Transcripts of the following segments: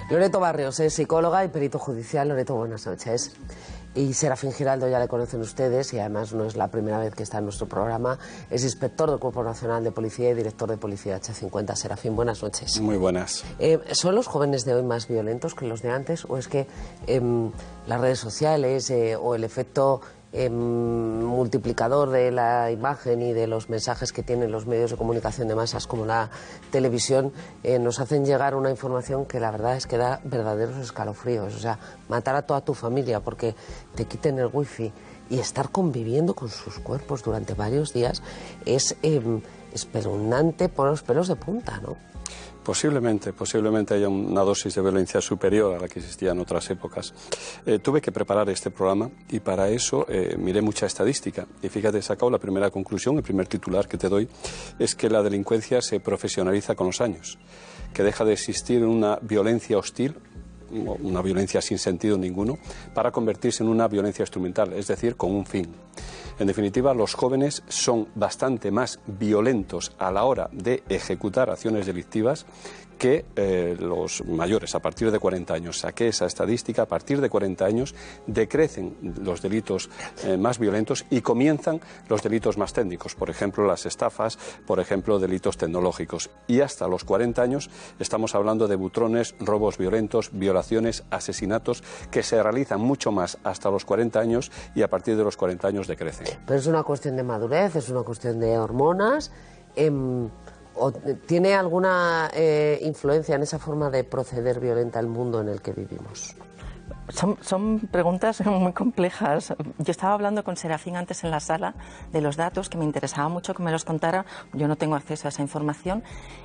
Loreto Barrios es psicóloga y perito judicial. Loreto, buenas noches. Y Serafín Giraldo ya le conocen ustedes y además no es la primera vez que está en nuestro programa. Es inspector del Cuerpo Nacional de Policía y director de Policía H50. Serafín, buenas noches. Muy buenas. ¿Son los jóvenes de hoy más violentos que los de antes o es que las redes sociales o el efecto multiplicador de la imagen y de los mensajes que tienen los medios de comunicación de masas como la televisión nos hacen llegar una información que la verdad es que da verdaderos escalofríos? O sea, matar a toda tu familia porque te quiten el wifi y estar conviviendo con sus cuerpos durante varios días es espeluznante, por los pelos de punta, ¿no? Posiblemente haya una dosis de violencia superior a la que existía en otras épocas. Tuve que preparar este programa y para eso miré mucha estadística. Y fíjate, he sacado la primera conclusión, el primer titular que te doy, es que la delincuencia se profesionaliza con los años, que deja de existir una violencia hostil, una violencia sin sentido ninguno, para convertirse en una violencia instrumental, es decir, con un fin. En definitiva, los jóvenes son bastante más violentos a la hora de ejecutar acciones delictivas que los mayores, a partir de 40 años. Saqué esa estadística, a partir de 40 años decrecen los delitos más violentos y comienzan los delitos más técnicos, por ejemplo, las estafas, por ejemplo, delitos tecnológicos. Y hasta los 40 años estamos hablando de butrones, robos violentos, violaciones, asesinatos, que se realizan mucho más hasta los 40 años y a partir de los 40 años decrecen. Pero es una cuestión de madurez, es una cuestión de hormonas. ¿O tiene alguna influencia en esa forma de proceder violenta el mundo en el que vivimos? Son preguntas muy complejas. Yo estaba hablando con Serafín antes en la sala de los datos, que me interesaba mucho que me los contara. Yo no tengo acceso a esa información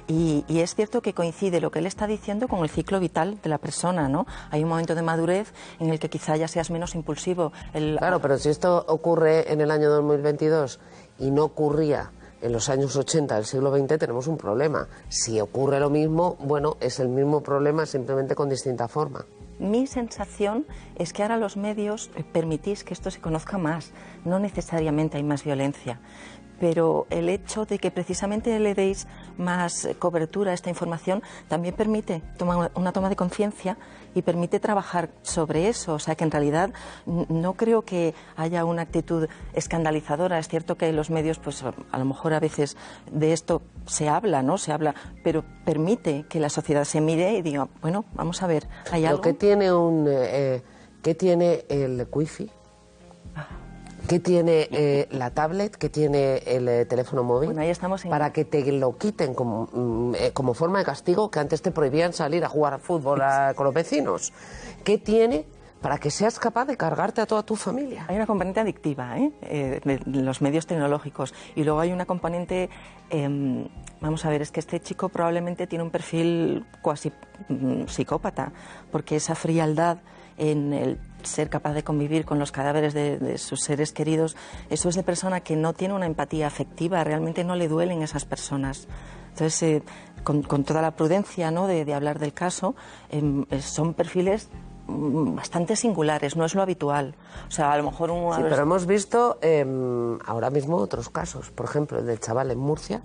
y es cierto que coincide lo que él está diciendo con el ciclo vital de la persona, ¿no? Hay un momento de madurez en el que quizá ya seas menos impulsivo. Claro, pero si esto ocurre en el año 2022 y no ocurría en los años 80 del siglo XX, tenemos un problema. Si ocurre lo mismo, bueno, es el mismo problema, simplemente con distinta forma. Mi sensación es que ahora los medios permitís que esto se conozca más. No necesariamente hay más violencia, pero el hecho de que precisamente le deis más cobertura a esta información también permite una toma de conciencia y permite trabajar sobre eso. O sea que en realidad no creo que haya una actitud escandalizadora. Es cierto que los medios, pues a lo mejor a veces de esto se habla, ¿no? Se habla, pero permite que la sociedad se mire y diga, bueno, vamos a ver, ¿hay algo? ¿Qué tiene ¿qué tiene el wifi? ¿Qué tiene la tablet? ¿Qué tiene el teléfono móvil? Bueno, ahí estamos para que te lo quiten como forma de castigo, que antes te prohibían salir a jugar a fútbol con los vecinos. ¿Qué tiene para que seas capaz de cargarte a toda tu familia? Hay una componente adictiva de los medios tecnológicos y luego hay una componente, vamos a ver, es que este chico probablemente tiene un perfil cuasi psicópata, porque esa frialdad en el ser capaz de convivir con los cadáveres de sus seres queridos, eso es de persona que no tiene una empatía afectiva, realmente no le duelen esas personas. Entonces, con toda la prudencia, ¿no?, de hablar del caso, son perfiles bastante singulares, no es lo habitual. O sea, a lo mejor Sí, pero hemos visto ahora mismo otros casos, por ejemplo, el del chaval en Murcia,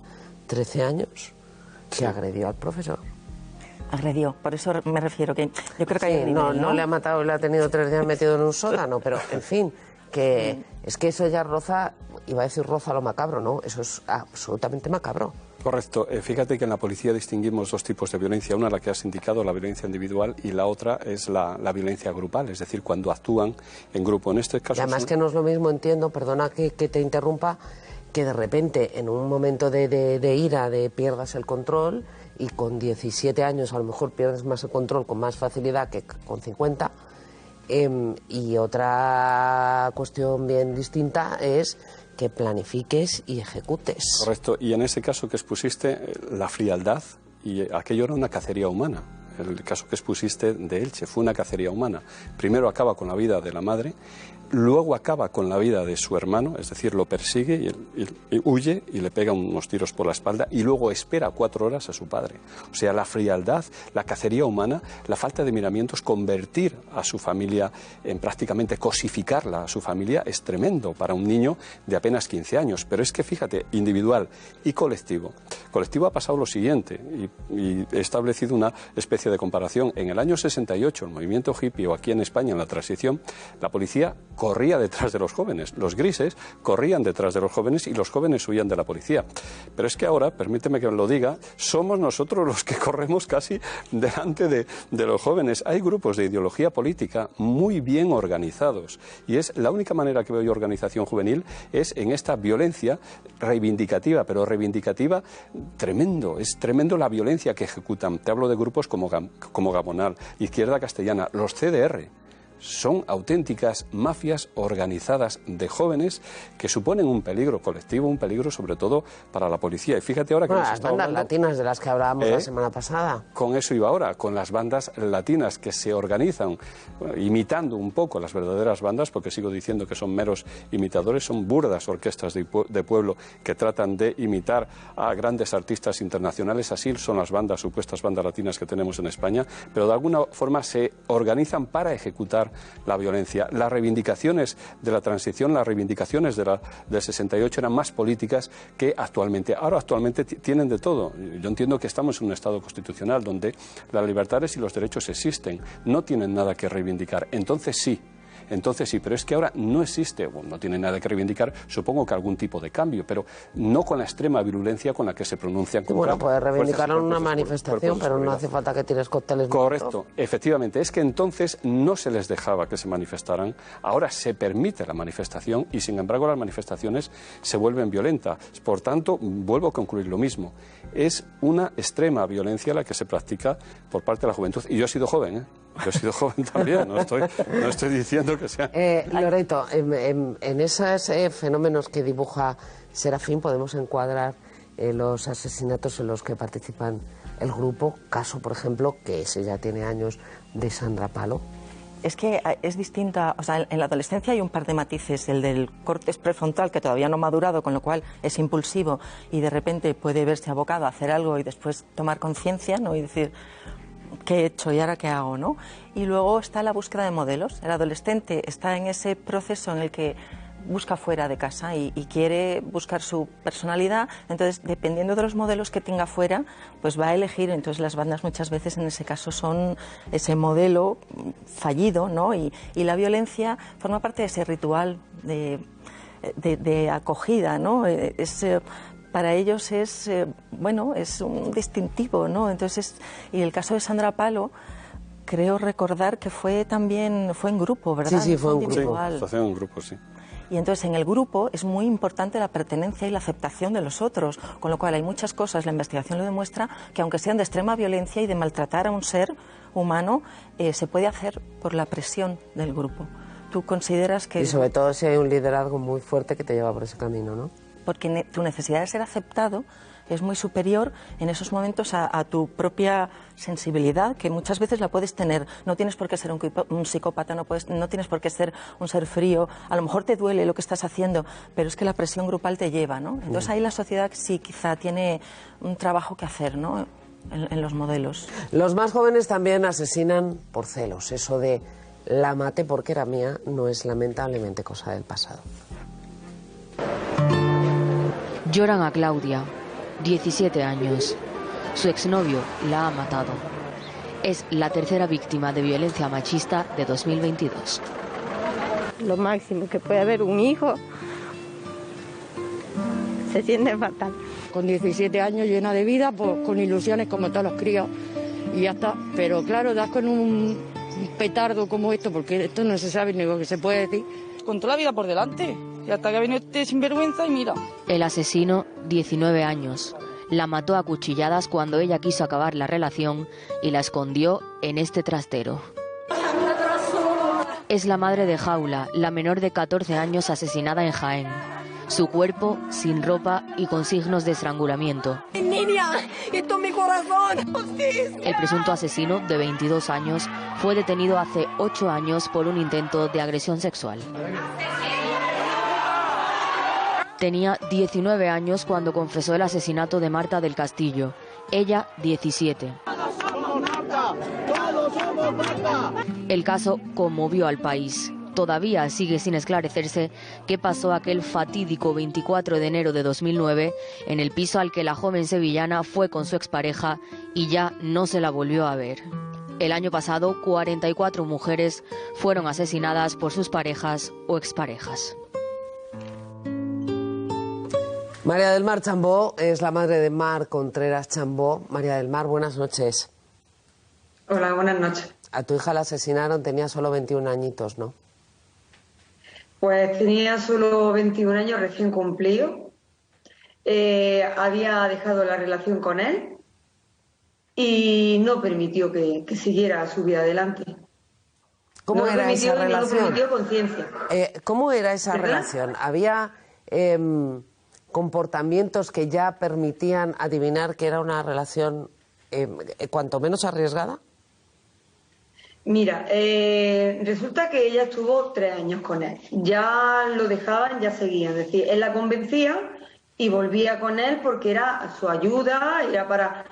13 años, que agredió al profesor. Agredió, por eso me refiero que yo creo que hay un nivel, no le ha matado, le ha tenido 3 días metido en un sótano, pero en fin, que es que eso ya roza, iba a decir roza lo macabro, ¿no? Eso es absolutamente macabro. Correcto. Fíjate que en la policía distinguimos dos tipos de violencia. Una, la que has indicado, la violencia individual, y la otra es la violencia grupal, es decir, cuando actúan en grupo. En este caso, y además que no es lo mismo, entiendo, perdona que te interrumpa, que de repente en un momento de ira, pierdas el control y con 17 años a lo mejor pierdes más el control con más facilidad que con 50. Y otra cuestión bien distinta es que planifiques y ejecutes. Correcto. Y en ese caso que expusiste, la frialdad, y aquello era una cacería humana. El caso que expusiste de Elche fue una cacería humana. Primero acaba con la vida de la madre, luego acaba con la vida de su hermano, es decir, lo persigue y huye y le pega unos tiros por la espalda y luego espera 4 horas a su padre. O sea, la frialdad, la cacería humana, la falta de miramientos, convertir a su familia en prácticamente cosificarla a su familia es tremendo para un niño de apenas 15 años. Pero es que fíjate, individual y colectivo. Colectivo ha pasado lo siguiente y he establecido una especie de comparación. En el año 68, el movimiento hippie o aquí en España en la transición, la policía corría detrás de los jóvenes, los grises corrían detrás de los jóvenes y los jóvenes huían de la policía. Pero es que ahora, permíteme que lo diga, somos nosotros los que corremos casi delante de los jóvenes. Hay grupos de ideología política muy bien organizados y es la única manera que veo yo organización juvenil es en esta violencia reivindicativa, pero reivindicativa tremendo, es tremendo la violencia que ejecutan. Te hablo de grupos como Gamonal, Izquierda Castellana, los CDR. Son auténticas mafias organizadas de jóvenes que suponen un peligro colectivo, un peligro sobre todo para la policía. Y fíjate ahora que las bandas latinas de las que hablábamos la semana pasada. Con eso iba ahora, con las bandas latinas que se organizan, imitando un poco las verdaderas bandas, porque sigo diciendo que son meros imitadores, son burdas orquestas de pueblo que tratan de imitar a grandes artistas internacionales. Así son las bandas, supuestas bandas latinas que tenemos en España, pero de alguna forma se organizan para ejecutar la violencia. Las reivindicaciones de la transición, las reivindicaciones del 68 eran más políticas que actualmente. Ahora actualmente tienen de todo. Yo entiendo que estamos en un Estado constitucional donde las libertades y los derechos existen. No tienen nada que reivindicar. Entonces sí, pero es que ahora no existe, bueno, no tiene nada que reivindicar, supongo que algún tipo de cambio, pero no con la extrema virulencia con la que se pronuncian. Bueno, puedes reivindicar en una manifestación, pero no hace falta que tires cócteles. Correcto, efectivamente, es que entonces no se les dejaba que se manifestaran, ahora se permite la manifestación y sin embargo las manifestaciones se vuelven violentas. Por tanto, vuelvo a concluir lo mismo, es una extrema violencia la que se practica por parte de la juventud, y yo he sido joven, Yo he sido joven también, no estoy diciendo que sea... Loreto, en esos fenómenos que dibuja Serafín podemos encuadrar los asesinatos en los que participan el grupo, caso, por ejemplo, que ese ya tiene años, de Sandra Palo. Es que es distinta, o sea, en la adolescencia hay un par de matices, el del córtex prefrontal que todavía no ha madurado, con lo cual es impulsivo y de repente puede verse abocado a hacer algo y después tomar conciencia, ¿no? Y decir, ¿qué he hecho y ahora qué hago, no? Y luego está la búsqueda de modelos. El adolescente está en ese proceso en el que busca fuera de casa y quiere buscar su personalidad, entonces dependiendo de los modelos que tenga fuera, pues va a elegir. Entonces las bandas muchas veces en ese caso son ese modelo fallido, ¿no? Y la violencia forma parte de ese ritual de acogida, ¿no? Para ellos es, bueno, es un distintivo, ¿no? Entonces, y el caso de Sandra Palo, creo recordar que fue en grupo, ¿verdad? Sí, fue un grupo. Sí, fue un grupo, sí. Y entonces en el grupo es muy importante la pertenencia y la aceptación de los otros, con lo cual hay muchas cosas, la investigación lo demuestra, que aunque sean de extrema violencia y de maltratar a un ser humano, se puede hacer por la presión del grupo. ¿Tú consideras que...? Y sobre todo si hay un liderazgo muy fuerte que te lleva por ese camino, ¿no? Porque tu necesidad de ser aceptado es muy superior en esos momentos a tu propia sensibilidad, que muchas veces la puedes tener. No tienes por qué ser un psicópata, no tienes por qué ser un ser frío. A lo mejor te duele lo que estás haciendo, pero es que la presión grupal te lleva, ¿no? Entonces ahí la sociedad sí quizá tiene un trabajo que hacer, ¿no? En los modelos. Los más jóvenes también asesinan por celos. Eso de la maté porque era mía no es lamentablemente cosa del pasado. Lloran a Claudia, 17 años. Su exnovio la ha matado. Es la tercera víctima de violencia machista de 2022. Lo máximo que puede haber un hijo, se siente fatal. Con 17 años, llena de vida, pues, con ilusiones como todos los críos, y ya está. Pero claro, das con un petardo como esto, porque esto no se sabe ni lo que se puede decir. Con toda la vida por delante, y hasta que ha venido este sinvergüenza y mira. El asesino, 19 años, la mató a cuchilladas cuando ella quiso acabar la relación y la escondió en este trastero. Es la madre de Jaula, la menor de 14 años asesinada en Jaén. Su cuerpo sin ropa y con signos de estrangulamiento. Mi niña. Esto es mi corazón. Justicia. El presunto asesino, de 22 años, fue detenido hace 8 años por un intento de agresión sexual. Tenía 19 años cuando confesó el asesinato de Marta del Castillo. Ella, 17. El caso conmovió al país. Todavía sigue sin esclarecerse qué pasó aquel fatídico 24 de enero de 2009 en el piso al que la joven sevillana fue con su expareja y ya no se la volvió a ver. El año pasado, 44 mujeres fueron asesinadas por sus parejas o exparejas. María del Mar Chambó es la madre de Mar Contreras Chambó. María del Mar, buenas noches. Hola, buenas noches. A tu hija la asesinaron, tenía solo 21 añitos, ¿no? Pues tenía solo 21 años recién cumplidos. Había dejado la relación con él y no permitió que siguiera su vida adelante. ¿Cómo era esa relación? No permitió conciencia. ¿Cómo era esa relación? ¿Había comportamientos que ya permitían adivinar que era una relación cuanto menos arriesgada? Mira, resulta que ella estuvo 3 años con él. Ya lo dejaban, ya seguían. Es decir, él la convencía y volvía con él porque era su ayuda, era para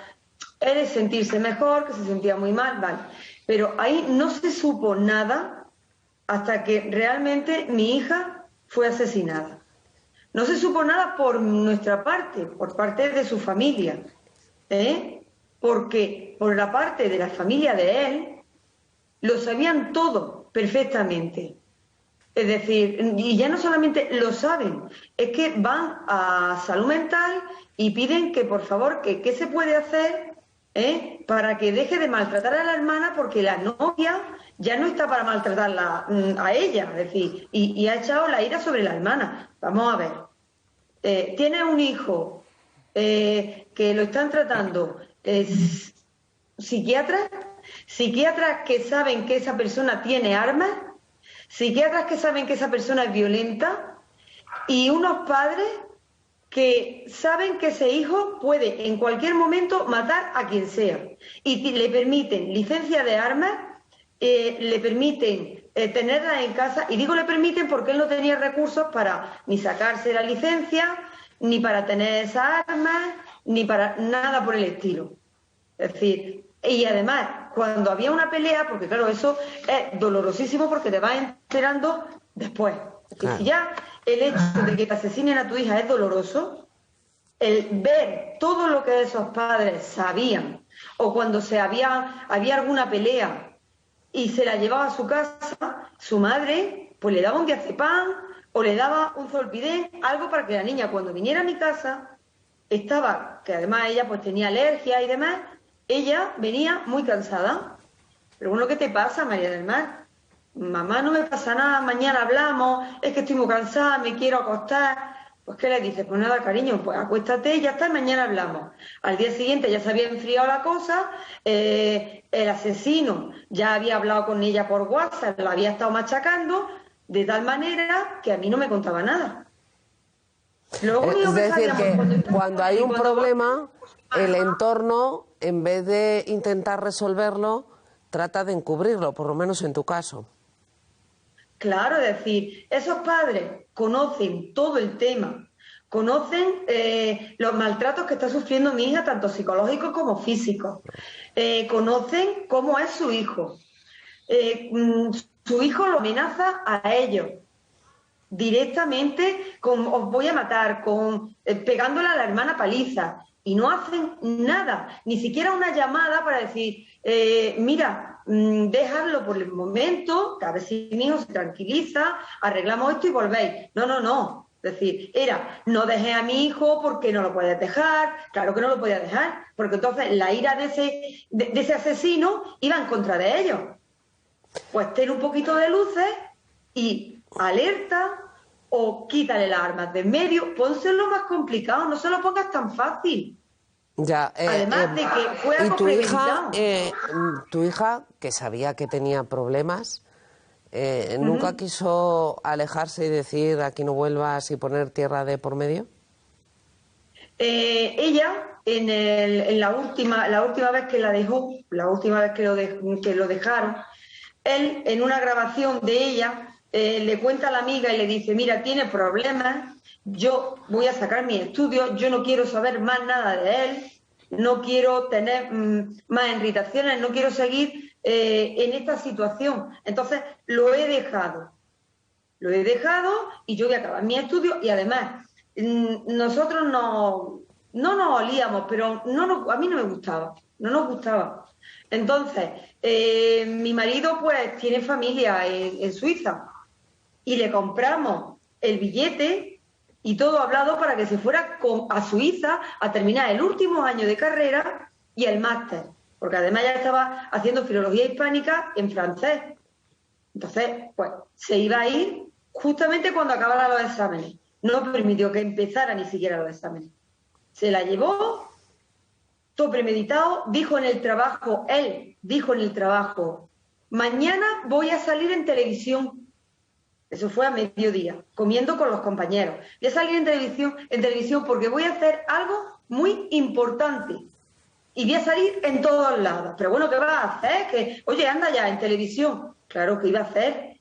él sentirse mejor, que se sentía muy mal, vale. Pero ahí no se supo nada hasta que realmente mi hija fue asesinada. No se supo nada por nuestra parte, por parte de su familia, porque por la parte de la familia de él lo sabían todo perfectamente. Es decir, y ya no solamente lo saben, es que van a salud mental y piden que por favor, que qué se puede hacer para que deje de maltratar a la hermana, porque la novia ya no está para maltratarla a ella, es decir, y ha echado la ira sobre la hermana. Vamos a ver, tiene un hijo que lo están tratando psiquiatras que saben que esa persona tiene armas, psiquiatras que saben que esa persona es violenta, y unos padres que saben que ese hijo puede en cualquier momento matar a quien sea, y le permiten licencia de armas, le permiten tenerla en casa, y digo le permiten porque él no tenía recursos para ni sacarse la licencia, ni para tener esas armas, ni para nada por el estilo. Es decir, y además, cuando había una pelea, porque claro, eso es dolorosísimo porque te vas enterando después. Claro. Si ya el hecho de que te asesinen a tu hija es doloroso, el ver todo lo que esos padres sabían, o cuando había alguna pelea y se la llevaba a su casa, su madre pues le daba un diazepam o le daba un zolpidem, algo para que la niña cuando viniera a mi casa estaba, que además ella pues tenía alergia y demás, ella venía muy cansada. Pero bueno, ¿qué te pasa, María del Mar? Mamá, no me pasa nada, mañana hablamos, es que estoy muy cansada, me quiero acostar. Pues ¿qué le dices? Pues nada, cariño, pues acuéstate y ya está, y mañana hablamos. Al día siguiente ya se había enfriado la cosa, el asesino ya había hablado con ella por WhatsApp, la había estado machacando, de tal manera que a mí no me contaba nada. Luego, es decir, que cuando hay un problema, el entorno, en vez de intentar resolverlo, trata de encubrirlo, por lo menos en tu caso. Claro, es decir, esos padres conocen todo el tema, conocen los maltratos que está sufriendo mi hija, tanto psicológicos como físicos, conocen cómo es su hijo. Su hijo lo amenaza a ellos directamente con os voy a matar, pegándole a la hermana paliza, y no hacen nada, ni siquiera una llamada para decir, mira, dejadlo por el momento, que a ver si mi hijo se tranquiliza, arreglamos esto y volvéis. No, no, no. Es decir, no dejé a mi hijo porque no lo puedes dejar, claro que no lo podía dejar, porque entonces la ira de ese asesino iba en contra de ellos. Pues ten un poquito de luces y alerta o quítale las armas de en medio, pónselo más complicado, no se lo pongas tan fácil. Ya, además de que fue algo premeditado. Tu hija, que sabía que tenía problemas, ¿nunca quiso alejarse y decir aquí no vuelvas y poner tierra de por medio? Ella en la última vez que la dejó, la última vez que lo dejaron, él en una grabación de ella le cuenta a la amiga y le dice, mira, tiene problemas, yo voy a sacar mi estudio, yo no quiero saber más nada de él, no quiero tener más irritaciones, no quiero seguir en esta situación. Entonces lo he dejado y yo voy a acabar mi estudio y además nosotros no nos olíamos, pero a mí no me gustaba, no nos gustaba. Entonces, mi marido pues tiene familia en Suiza y le compramos el billete y todo hablado para que se fuera a Suiza a terminar el último año de carrera y el máster, porque además ya estaba haciendo filología hispánica en francés. Entonces, pues se iba a ir justamente cuando acabaran los exámenes. No permitió que empezara ni siquiera los exámenes. Se la llevó, todo premeditado, él dijo en el trabajo, mañana voy a salir en televisión. Eso fue a mediodía, comiendo con los compañeros. Voy a salir en televisión porque voy a hacer algo muy importante. Y voy a salir en todos lados. Pero bueno, ¿qué vas a hacer? Oye, anda ya en televisión. Claro, ¿qué iba a hacer?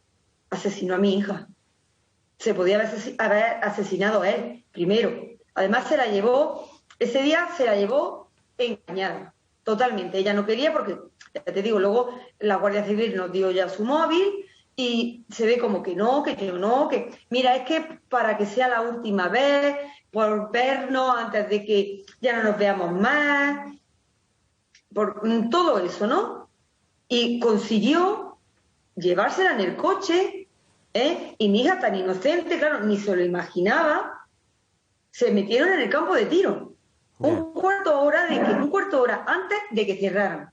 Asesinó a mi hija. Se podía haber asesinado a él primero. Además ese día se la llevó engañada, totalmente. Ella no quería porque, ya te digo, luego la Guardia Civil nos dio ya su móvil y se ve como que no, mira, es que para que sea la última vez, por vernos antes de que ya no nos veamos más, por todo eso, ¿no? Y consiguió llevársela en el coche, y mi hija tan inocente, claro, ni se lo imaginaba, se metieron en el campo de tiro. Un cuarto hora antes de que cerraran.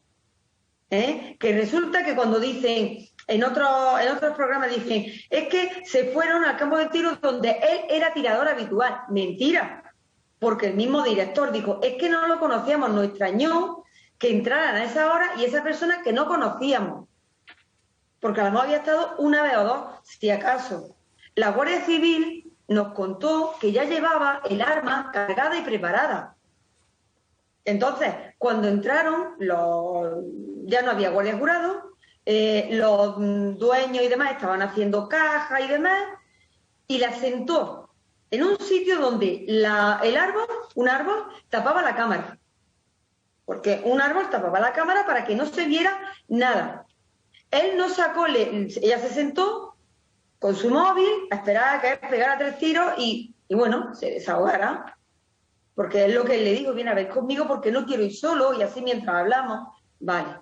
Que resulta que cuando dicen, en otros programas dicen, es que se fueron al campo de tiro donde él era tirador habitual. Mentira, porque el mismo director dijo, es que no lo conocíamos, nos extrañó que entraran a esa hora y esa persona que no conocíamos. Porque a lo mejor había estado una vez o dos, si acaso. La Guardia Civil nos contó que ya llevaba el arma cargada y preparada. Entonces, cuando entraron, ya no había guardia jurado, los dueños y demás estaban haciendo caja y demás, y la sentó en un sitio donde un árbol tapaba la cámara. Porque un árbol tapaba la cámara para que no se viera nada. Él no sacó, ella se sentó con su móvil a esperar a que él pegara 3 tiros y bueno, se desahogara. Porque es lo que él le dijo, viene a ver conmigo porque no quiero ir solo y así mientras hablamos. Vale.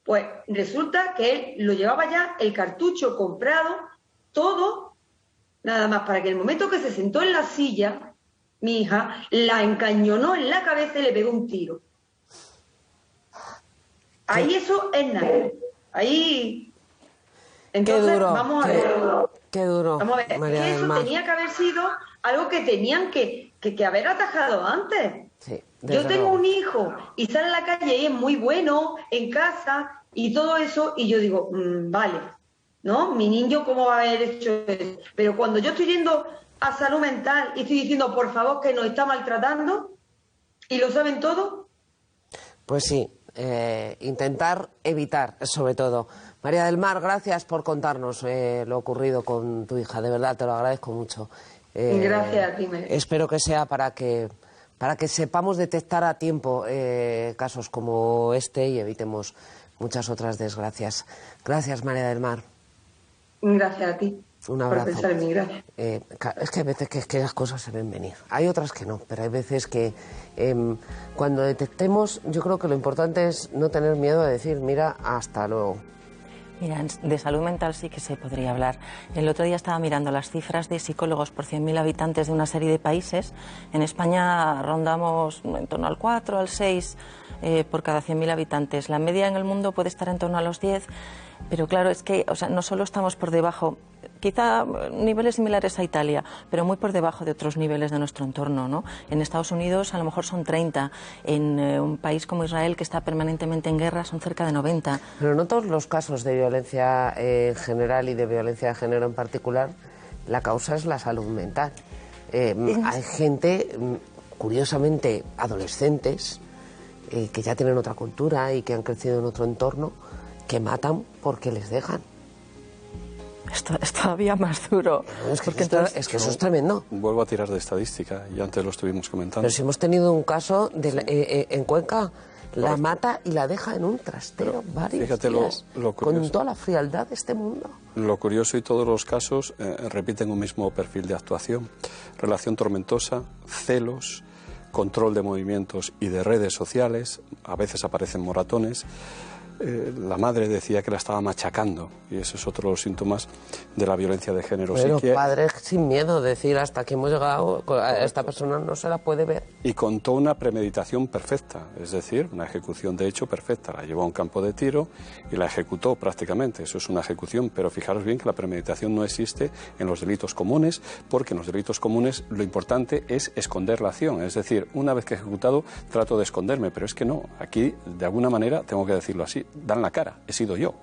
Pues resulta que él lo llevaba ya el cartucho comprado, todo, nada más para que el momento que se sentó en la silla, mi hija la encañonó en la cabeza y le pegó un tiro. Ahí eso es nada. Ahí. Entonces, qué duro, vamos a ver. Qué duro. Vamos a ver. Es que eso tenía que haber sido algo que tenían que haber atajado antes. Sí, yo tengo un hijo y sale a la calle y es muy bueno en casa y todo eso, y yo digo, vale, ¿no? Mi niño, ¿cómo va a haber hecho eso? Pero cuando yo estoy yendo a salud mental y estoy diciendo, por favor, que nos está maltratando, y lo saben todo. Pues sí. Intentar evitar, sobre todo. María del Mar, gracias por contarnos lo ocurrido con tu hija, de verdad te lo agradezco mucho. Gracias a ti, espero que sea para que sepamos detectar a tiempo casos como este y evitemos muchas otras desgracias. Gracias, María del Mar. Gracias a ti. Un abrazo. Por pensar en mí, gracias. Es que hay veces que las cosas se ven venir. Hay otras que no, pero hay veces que cuando detectemos, yo creo que lo importante es no tener miedo de decir, mira, hasta luego. Mira, de salud mental sí que se podría hablar. El otro día estaba mirando las cifras de psicólogos por 100.000 habitantes de una serie de países. En España rondamos en torno al 4, al 6 por cada 100.000 habitantes. La media en el mundo puede estar en torno a los 10, pero claro, es que no solo estamos por debajo, quizá niveles similares a Italia, pero muy por debajo de otros niveles de nuestro entorno, ¿no? En Estados Unidos a lo mejor son 30, en un país como Israel, que está permanentemente en guerra, son cerca de 90. Pero no todos los casos de violencia en general y de violencia de género en particular, la causa es la salud mental. Hay gente curiosamente, adolescentes que ya tienen otra cultura y que han crecido en otro entorno, que matan porque les dejan. Esto es todavía más duro. Es que eso es tremendo. Vuelvo a tirar de estadística, y antes lo estuvimos comentando. Pero si hemos tenido un caso en Cuenca, la mata y la deja en un trastero varios días, con toda la frialdad de este mundo. Lo curioso, y todos los casos repiten un mismo perfil de actuación: relación tormentosa, celos, control de movimientos y de redes sociales, a veces aparecen moratones. La madre decía que la estaba machacando, y ese es otro de los síntomas de la violencia de género. Pero padres sin miedo, decir hasta que hemos llegado, a esta persona no se la puede ver. Y contó una premeditación perfecta, es decir, una ejecución de hecho perfecta. La llevó a un campo de tiro y la ejecutó prácticamente. Eso es una ejecución, pero fijaros bien que la premeditación no existe en los delitos comunes, porque en los delitos comunes lo importante es esconder la acción. Es decir, una vez que he ejecutado, trato de esconderme, pero es que no. Aquí, de alguna manera, tengo que decirlo así, dan la cara, he sido yo.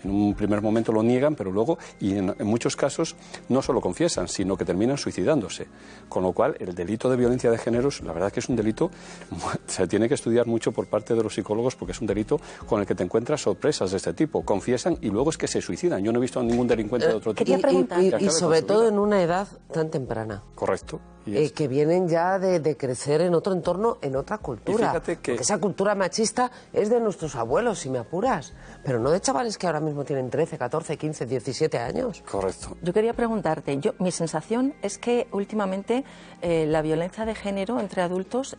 En un primer momento lo niegan, pero luego, y en muchos casos, no solo confiesan, sino que terminan suicidándose. Con lo cual, el delito de violencia de género, la verdad que es un delito, se tiene que estudiar mucho por parte de los psicólogos, porque es un delito con el que te encuentras sorpresas de este tipo. Confiesan y luego es que se suicidan. Yo no he visto a ningún delincuente de otro tipo. Y sobre todo en una edad tan temprana. Correcto. Que vienen ya de crecer en otro entorno, en otra cultura. Porque esa cultura machista es de nuestros abuelos, si me apuras, pero no de chavales que ahora mismo tienen 13, 14, 15, 17 años. Correcto. Yo quería preguntarte, mi sensación es que últimamente la violencia de género entre adultos,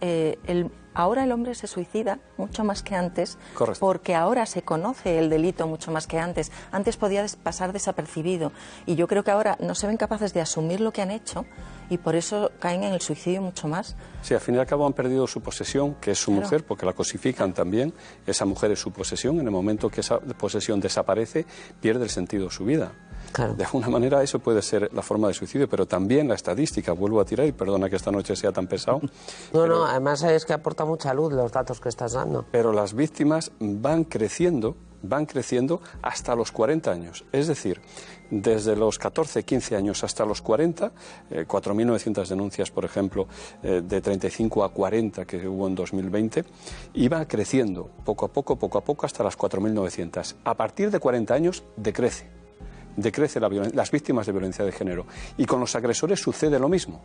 ahora el hombre se suicida mucho más que antes. Correcto. Porque ahora se conoce el delito mucho más que antes. Antes podía pasar desapercibido, y yo creo que ahora no se ven capaces de asumir lo que han hecho y por eso caen en el suicidio mucho más. Sí, al fin y al cabo han perdido su posesión, que es su mujer, porque la cosifican también. Esa mujer es su posesión. En el momento que esa posesión desaparece, pierde el sentido de su vida. Claro. De alguna manera eso puede ser la forma de suicidio, pero también la estadística, vuelvo a tirar, y perdona que esta noche sea tan pesado. No, además es que aporta mucha luz los datos que estás dando. Pero las víctimas van creciendo hasta los 40 años. Es decir, desde los 14, 15 años hasta los 40, 4.900 denuncias, por ejemplo, de 35 a 40 que hubo en 2020, iba creciendo poco a poco, hasta las 4.900. A partir de 40 años decrece las víctimas de violencia de género. Y con los agresores sucede lo mismo.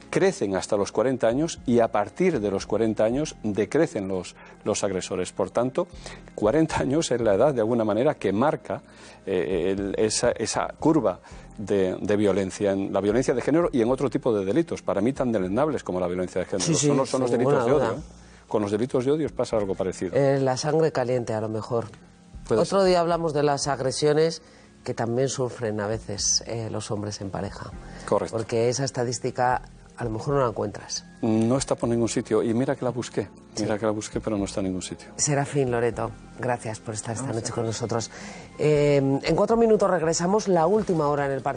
Crecen hasta los 40 años y a partir de los 40 años decrecen los agresores. Por tanto, 40 años es la edad, de alguna manera, que marca esa curva de violencia, en la violencia de género y en otro tipo de delitos, para mí tan deleznables como la violencia de género. Son los delitos de odio. Con los delitos de odio pasa algo parecido. La sangre caliente, a lo mejor. Otro día hablamos de las agresiones que también sufren a veces los hombres en pareja. Correcto. Porque esa estadística a lo mejor no la encuentras. No está por ningún sitio, y mira que la busqué, pero no está en ningún sitio. Serafín Loreto, gracias por estar esta noche con nosotros. En 4 minutos regresamos, la última hora en el partido.